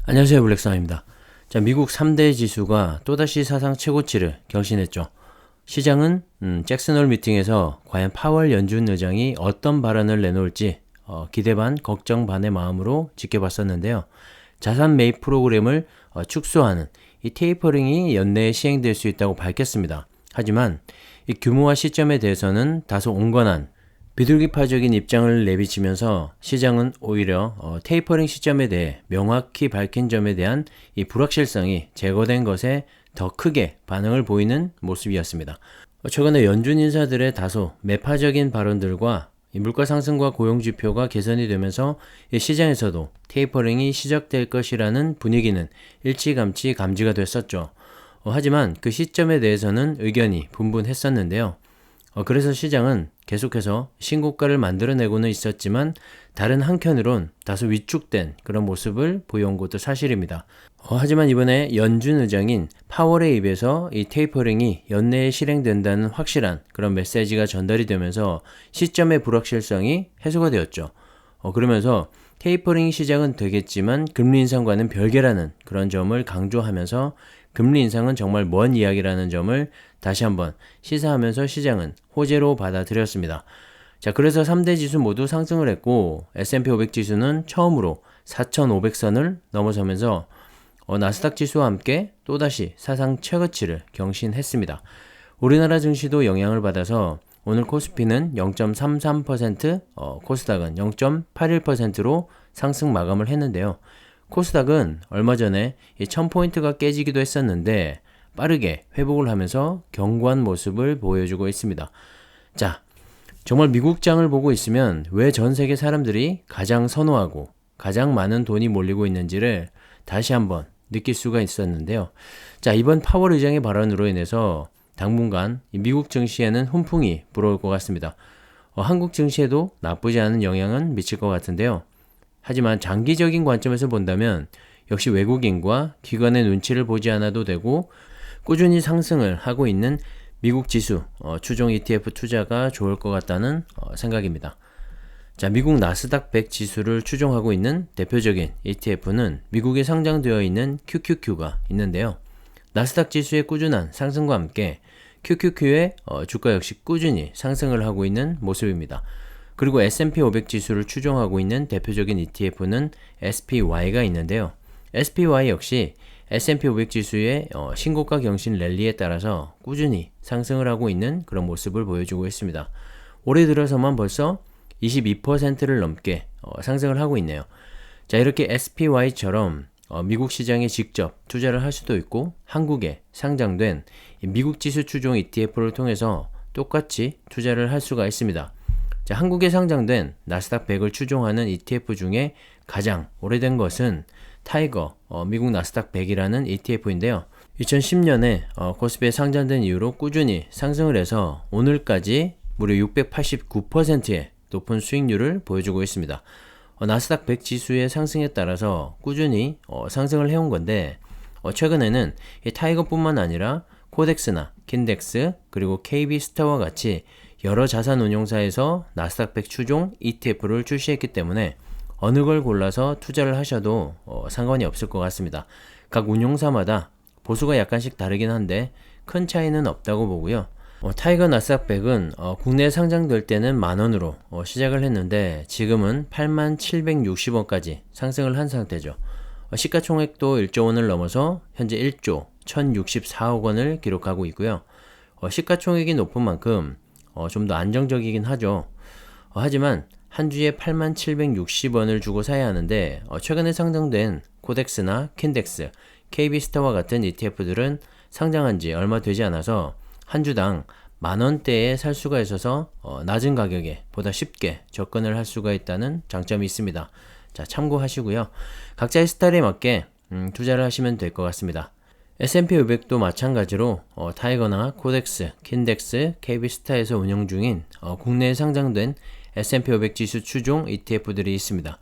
안녕하세요, 블랙스완입니다. 자, 미국 3대 지수가 또다시 사상 최고치를 경신했죠. 시장은 잭슨홀 미팅에서 과연 파월 연준 의장이 어떤 발언을 내놓을지 기대 반 걱정 반의 마음으로 지켜봤었는데요. 자산 매입 프로그램을 축소하는 이 테이퍼링이 연내에 시행될 수 있다고 밝혔습니다. 하지만 이 규모와 시점에 대해서는 다소 온건한 비둘기파적인 입장을 내비치면서 시장은 오히려 테이퍼링 시점에 대해 명확히 밝힌 점에 대한 이 불확실성이 제거된 것에 더 크게 반응을 보이는 모습이었습니다. 최근에 연준 인사들의 다소 매파적인 발언들과 이 물가 상승과 고용 지표가 개선이 되면서 이 시장에서도 테이퍼링이 시작될 것이라는 분위기는 일찌감치 감지가 됐었죠. 하지만 그 시점에 대해서는 의견이 분분했었는데요. 그래서 시장은 계속해서 신고가를 만들어내고는 있었지만 다른 한켠으론 다소 위축된 그런 모습을 보여온 것도 사실입니다. 하지만 이번에 연준 의장인 파월의 입에서 이 테이퍼링이 연내에 실행된다는 확실한 그런 메시지가 전달이 되면서 시점의 불확실성이 해소가 되었죠. 그러면서 테이퍼링 시작은 되겠지만 금리 인상과는 별개라는 그런 점을 강조하면서 금리 인상은 정말 먼 이야기라는 점을 다시 한번 시사하면서 시장은 호재로 받아들였습니다. 자, 그래서 3대 지수 모두 상승을 했고 S&P 500 지수는 처음으로 4,500선을 넘어서면서 나스닥 지수와 함께 또다시 사상 최고치를 경신했습니다. 우리나라 증시도 영향을 받아서 오늘 코스피는 0.33%, 코스닥은 0.81%로 상승 마감을 했는데요. 코스닥은 얼마 전에 1000포인트가 깨지기도 했었는데 빠르게 회복을 하면서 견고한 모습을 보여주고 있습니다. 자, 정말 미국장을 보고 있으면 왜 전 세계 사람들이 가장 선호하고 가장 많은 돈이 몰리고 있는지를 다시 한번 느낄 수가 있었는데요. 자, 이번 파월 의장의 발언으로 인해서 당분간 미국 증시에는 훈풍이 불어올 것 같습니다. 한국 증시에도 나쁘지 않은 영향은 미칠 것 같은데요. 하지만 장기적인 관점에서 본다면 역시 외국인과 기관의 눈치를 보지 않아도 되고 꾸준히 상승을 하고 있는 미국 지수 추종 ETF 투자가 좋을 것 같다는 생각입니다. 자, 미국 나스닥 100 지수를 추종하고 있는 대표적인 ETF는 미국에 상장되어 있는 QQQ가 있는데요. 나스닥 지수의 꾸준한 상승과 함께 QQQ의 주가 역시 꾸준히 상승을 하고 있는 모습입니다. 그리고 S&P 500 지수를 추종하고 있는 대표적인 ETF는 SPY가 있는데요. SPY 역시 S&P 500 지수의 신고가 경신 랠리에 따라서 꾸준히 상승을 하고 있는 그런 모습을 보여주고 있습니다. 올해 들어서만 벌써 22%를 넘게 상승을 하고 있네요. 자, 이렇게 SPY처럼 미국 시장에 직접 투자를 할 수도 있고 한국에 상장된 미국 지수 추종 ETF를 통해서 똑같이 투자를 할 수가 있습니다. 자, 한국에 상장된 나스닥 100을 추종하는 ETF 중에 가장 오래된 것은 타이거 미국 나스닥 100이라는 ETF인데요. 2010년에 코스피에 상장된 이후로 꾸준히 상승을 해서 오늘까지 무려 689%의 높은 수익률을 보여주고 있습니다. 나스닥 100 지수의 상승에 따라서 꾸준히 상승을 해온 건데 최근에는 이 타이거뿐만 아니라 코덱스나 킨덱스 그리고 KB스타와 같이 여러 자산운용사에서 나스닥 100 추종 ETF를 출시했기 때문에 어느 걸 골라서 투자를 하셔도 상관이 없을 것 같습니다. 각 운용사마다 보수가 약간씩 다르긴 한데 큰 차이는 없다고 보고요. 타이거 나스닥 100은 국내에 상장될 때는 만원으로 시작을 했는데 지금은 8760원까지 상승을 한 상태죠. 시가총액도 1조 원을 넘어서 현재 1조 1064억 원을 기록하고 있고요. 시가총액이 높은 만큼 좀 더 안정적이긴 하죠. 하지만 한 주에 8760원을 주고 사야 하는데 최근에 상장된 코덱스나 킨덱스, KB스타와 같은 ETF들은 상장한 지 얼마 되지 않아서 한 주당 만원대에 살 수가 있어서 낮은 가격에 보다 쉽게 접근을 할 수가 있다는 장점이 있습니다. 자, 참고하시고요. 각자의 스타일에 맞게 투자를 하시면 될 것 같습니다. S&P 500도 마찬가지로 타이거나 코덱스, 킨덱스, KB스타에서 운영 중인 국내에 상장된 S&P 500 지수 추종 ETF들이 있습니다.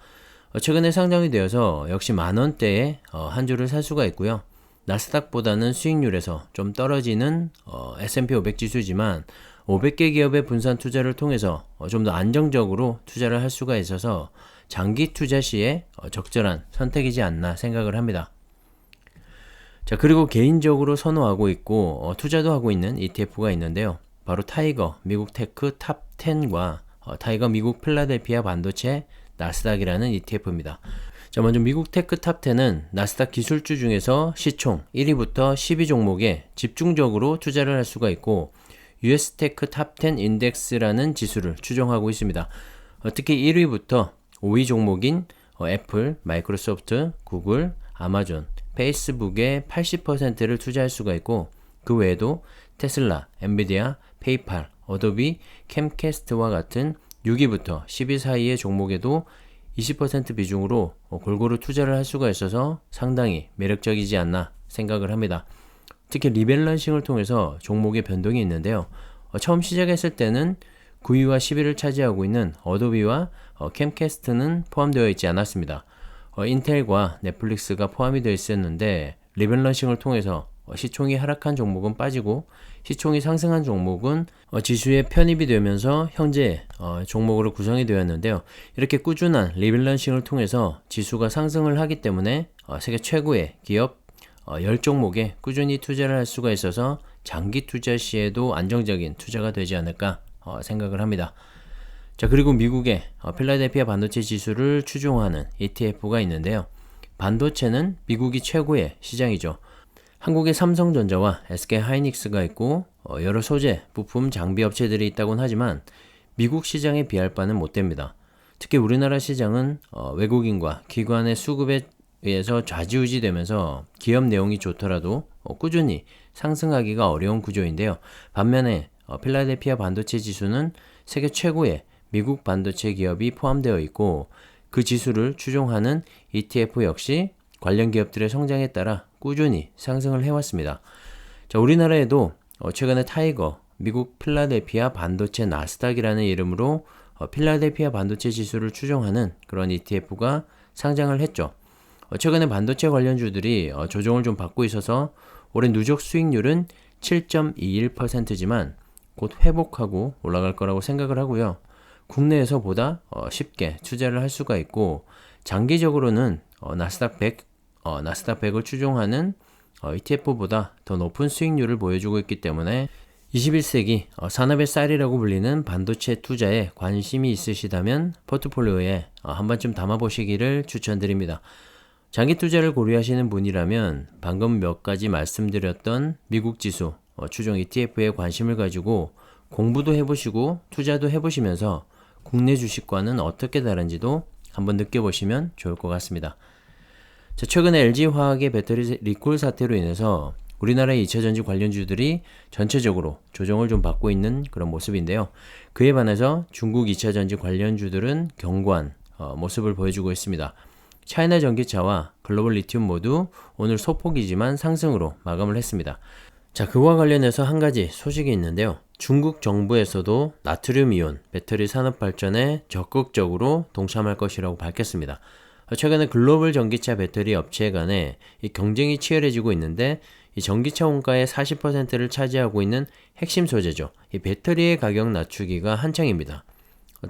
최근에 상장이 되어서 역시 만원대에 한 주를 살 수가 있고요. 나스닥보다는 수익률에서 좀 떨어지는 S&P 500 지수지만 500개 기업의 분산 투자를 통해서 좀 더 안정적으로 투자를 할 수가 있어서 장기 투자 시에 적절한 선택이지 않나 생각을 합니다. 자, 그리고 개인적으로 선호하고 있고 투자도 하고 있는 ETF가 있는데요. 바로 타이거 미국 테크 탑 10과 타이거 미국 필라델피아 반도체 나스닥이라는 ETF입니다. 자, 먼저 미국 테크 탑 10은 나스닥 기술주 중에서 시총 1위부터 10위 종목에 집중적으로 투자를 할 수가 있고 US 테크 탑 10 인덱스라는 지수를 추종하고 있습니다. 특히 1위부터 5위 종목인 애플, 마이크로소프트, 구글, 아마존, 페이스북의 80%를 투자할 수가 있고 그 외에도 테슬라, 엔비디아, 페이팔, 어도비, 캠캐스트와 같은 6위부터 10위 사이의 종목에도 20% 비중으로 골고루 투자를 할 수가 있어서 상당히 매력적이지 않나 생각을 합니다. 특히 리밸런싱을 통해서 종목의 변동이 있는데요. 처음 시작했을 때는 9위와 10위를 차지하고 있는 어도비와 캠캐스트는 포함되어 있지 않았습니다. 인텔과 넷플릭스가 포함이 되어 있었는데 리밸런싱을 통해서 시총이 하락한 종목은 빠지고 시총이 상승한 종목은 지수에 편입이 되면서 현재 종목으로 구성이 되었는데요. 이렇게 꾸준한 리밸런싱을 통해서 지수가 상승을 하기 때문에 세계 최고의 기업 10종목에 꾸준히 투자를 할 수가 있어서 장기 투자 시에도 안정적인 투자가 되지 않을까 생각을 합니다. 자, 그리고 미국의 필라델피아 반도체 지수를 추종하는 ETF가 있는데요. 반도체는 미국이 최고의 시장이죠. 한국의 삼성전자와 SK하이닉스가 있고 여러 소재, 부품, 장비 업체들이 있다고는 하지만 미국 시장에 비할 바는 못됩니다. 특히 우리나라 시장은 외국인과 기관의 수급에 의해서 좌지우지 되면서 기업 내용이 좋더라도 꾸준히 상승하기가 어려운 구조인데요. 반면에 필라델피아 반도체 지수는 세계 최고의 미국 반도체 기업이 포함되어 있고 그 지수를 추종하는 ETF 역시 관련 기업들의 성장에 따라 꾸준히 상승을 해왔습니다. 자, 우리나라에도 최근에 타이거 미국 필라델피아 반도체 나스닥이라는 이름으로 필라델피아 반도체 지수를 추종하는 그런 ETF가 상장을 했죠. 최근에 반도체 관련주들이 조정을 좀 받고 있어서 올해 누적 수익률은 7.21%지만 곧 회복하고 올라갈 거라고 생각을 하고요. 국내에서 보다 쉽게 투자를 할 수가 있고 장기적으로는 나스닥 100을 추종하는 ETF보다 더 높은 수익률을 보여주고 있기 때문에 21세기 산업의 쌀이라고 불리는 반도체 투자에 관심이 있으시다면 포트폴리오에 한 번쯤 담아보시기를 추천드립니다. 장기 투자를 고려하시는 분이라면 방금 몇 가지 말씀드렸던 미국 지수 추종 ETF에 관심을 가지고 공부도 해보시고 투자도 해보시면서 국내 주식과는 어떻게 다른지도 한번 느껴보시면 좋을 것 같습니다. 자, 최근에 LG화학의 배터리 리콜 사태로 인해서 우리나라의 2차전지 관련주들이 전체적으로 조정을 좀 받고 있는 그런 모습인데요. 그에 반해서 중국 2차전지 관련주들은 견고한 모습을 보여주고 있습니다. 차이나 전기차와 글로벌 리튬 모두 오늘 소폭이지만 상승으로 마감을 했습니다. 자, 그와 관련해서 한 가지 소식이 있는데요. 중국 정부에서도 나트륨 이온 배터리 산업 발전에 적극적으로 동참할 것이라고 밝혔습니다. 최근에 글로벌 전기차 배터리 업체 간에 이 경쟁이 치열해지고 있는데 이 전기차 원가의 40%를 차지하고 있는 핵심 소재죠. 이 배터리의 가격 낮추기가 한창입니다.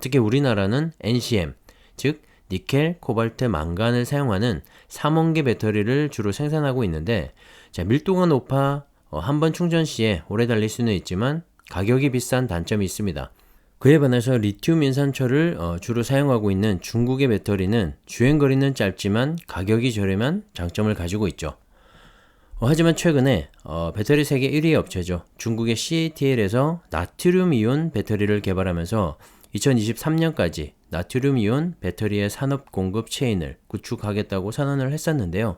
특히 우리나라는 NCM, 즉 니켈, 코발트, 망간을 사용하는 삼원계 배터리를 주로 생산하고 있는데 자, 밀도가 높아 한 번 충전 시에 오래 달릴 수는 있지만 가격이 비싼 단점이 있습니다. 그에 반해서 리튬 인산철을 주로 사용하고 있는 중국의 배터리는 주행거리는 짧지만 가격이 저렴한 장점을 가지고 있죠. 하지만 최근에 배터리 세계 1위 업체죠. 중국의 CATL에서 나트륨 이온 배터리를 개발하면서 2023년까지 나트륨 이온 배터리의 산업 공급 체인을 구축하겠다고 선언을 했었는데요.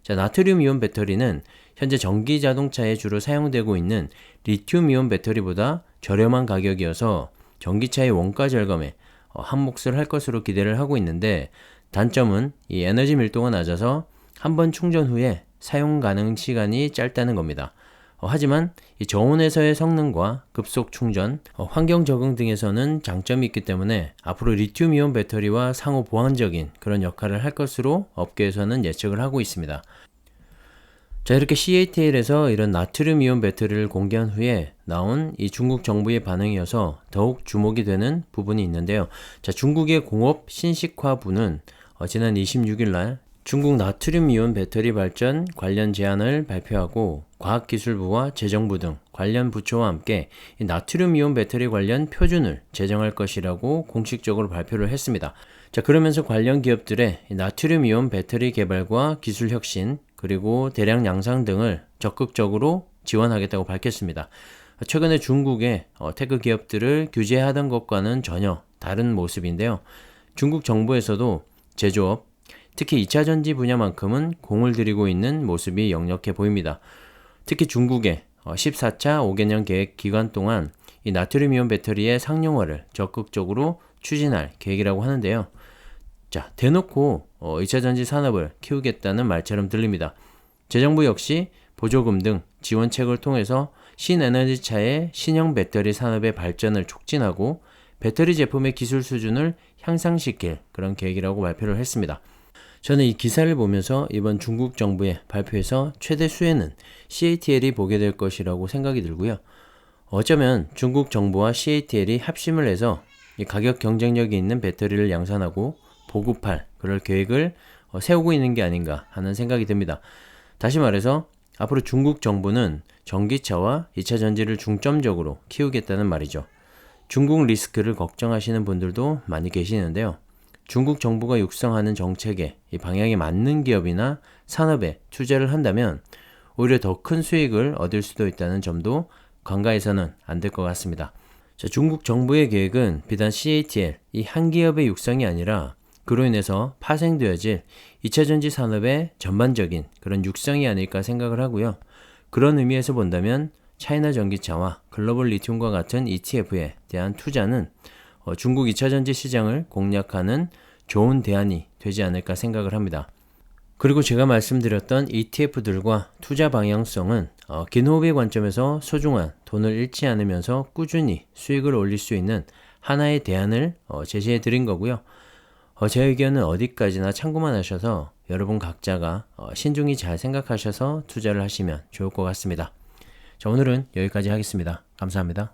자, 나트륨 이온 배터리는 현재 전기 자동차에 주로 사용되고 있는 리튬 이온 배터리보다 저렴한 가격이어서 전기차의 원가 절감에 한 몫을 할 것으로 기대를 하고 있는데 단점은 이 에너지 밀도가 낮아서 한 번 충전 후에 사용 가능 시간이 짧다는 겁니다. 하지만 이 저온에서의 성능과 급속 충전, 환경 적응 등에서는 장점이 있기 때문에 앞으로 리튬 이온 배터리와 상호 보완적인 그런 역할을 할 것으로 업계에서는 예측을 하고 있습니다. 자, 이렇게 CATL에서 이런 나트륨 이온 배터리를 공개한 후에 나온 이 중국 정부의 반응이어서 더욱 주목이 되는 부분이 있는데요. 자, 중국의 공업 신식화부는 지난 26일 날 중국 나트륨 이온 배터리 발전 관련 제안을 발표하고 과학기술부와 재정부 등 관련 부처와 함께 이 나트륨 이온 배터리 관련 표준을 제정할 것이라고 공식적으로 발표를 했습니다. 자, 그러면서 관련 기업들의 나트륨 이온 배터리 개발과 기술 혁신, 그리고 대량 양산 등을 적극적으로 지원하겠다고 밝혔습니다. 최근에 중국의 테크 기업들을 규제하던 것과는 전혀 다른 모습인데요. 중국 정부에서도 제조업, 특히 2차 전지 분야만큼은 공을 들이고 있는 모습이 역력해 보입니다. 특히 중국의 14차 5개년 계획 기간 동안 이 나트륨 이온 배터리의 상용화를 적극적으로 추진할 계획이라고 하는데요. 자, 대놓고 2차 전지 산업을 키우겠다는 말처럼 들립니다. 재정부 역시 보조금 등 지원책을 통해서 신에너지차의 신형 배터리 산업의 발전을 촉진하고 배터리 제품의 기술 수준을 향상시킬 그런 계획이라고 발표를 했습니다. 저는 이 기사를 보면서 이번 중국 정부의 발표에서 최대 수혜는 CATL이 보게 될 것이라고 생각이 들고요. 어쩌면 중국 정부와 CATL이 합심을 해서 이 가격 경쟁력이 있는 배터리를 양산하고 보급할 그럴 계획을 세우고 있는 게 아닌가 하는 생각이 듭니다. 다시 말해서 앞으로 중국 정부는 전기차와 2차 전지를 중점적으로 키우겠다는 말이죠. 중국 리스크를 걱정하시는 분들도 많이 계시는데요. 중국 정부가 육성하는 정책에 이 방향에 맞는 기업이나 산업에 투자를 한다면 오히려 더 큰 수익을 얻을 수도 있다는 점도 간과해서는 안 될 것 같습니다. 자, 중국 정부의 계획은 비단 CATL 이 한 기업의 육성이 아니라 그로 인해서 파생되어질 2차 전지 산업의 전반적인 그런 육성이 아닐까 생각을 하고요. 그런 의미에서 본다면 차이나 전기차와 글로벌 리튬과 같은 ETF에 대한 투자는 중국 2차 전지 시장을 공략하는 좋은 대안이 되지 않을까 생각을 합니다. 그리고 제가 말씀드렸던 ETF들과 투자 방향성은 긴 호흡의 관점에서 소중한 돈을 잃지 않으면서 꾸준히 수익을 올릴 수 있는 하나의 대안을 제시해 드린 거고요. 제 의견은 어디까지나 참고만 하셔서 여러분 각자가 신중히 잘 생각하셔서 투자를 하시면 좋을 것 같습니다. 자, 오늘은 여기까지 하겠습니다. 감사합니다.